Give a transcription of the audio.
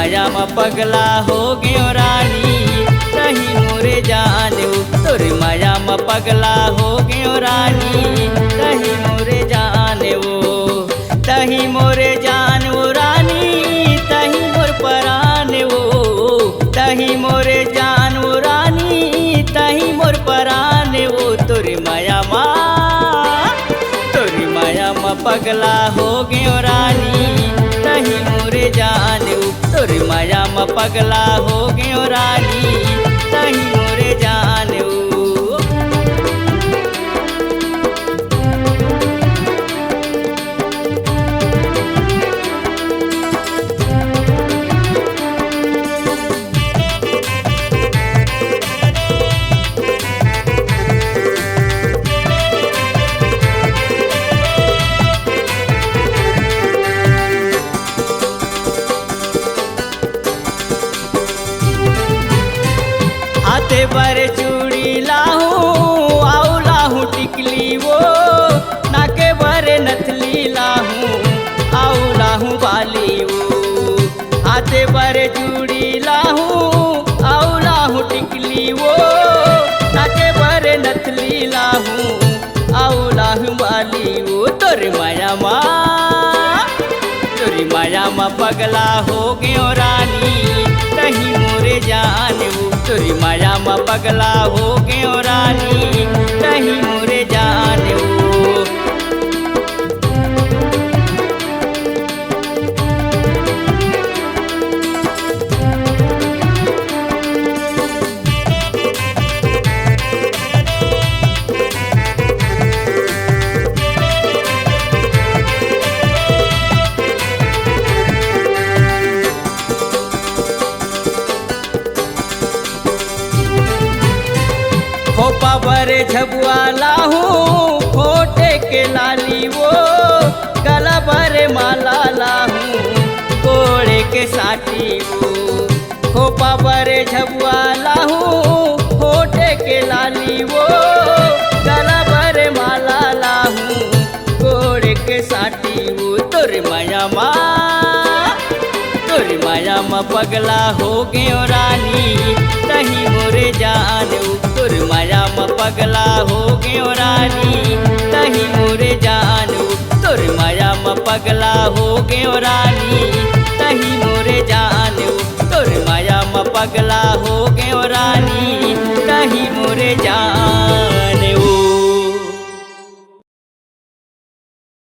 माया म पगला हो गयो रानी तही मोरे जान तोर माया म पगला हो गयो रानी तही मोरे जान वो तही मोरे जान वो रानी तही मोर परान वो तही मोरे जान वो रानी तही मोर परान वो तोर माया म पगला हो गयो रानी तही मोरे जान तोर माया म पगला हो गयो रानी तही मोरे जान हाथे पर चूड़ी लाहूं आऊ लाहूं टिकली वो नाके पर नथली लाहूं आऊ लाहूं बाली वो हाथे पर चूड़ी लाहूं आऊ लाहूं टिकली वो नाके पर नथली लाहूं आऊ लाहूं बाली वो तोर माया मा पगला हो गयो रानी तही मोरे जान तोरी माया म पगला हो गयो रानी तही मोरे जान खोपा बरे झबुआ लाहूं खोटे के लाली वो गला बरे माला लाहूं कोड़े के साटी वो खोपा बरे झबुआ लाहूं खोटे के लाली वो गला बरे माला लाहूं कोड़े के साटी वो तोर माया म पगला हो गयो रानी तही मोरे जान तोर माया म पगला हो गयो रानी तही मोरे जान तोर माया म पगला हो गयो रानी तही मोरे जान तोर माया म पगला हो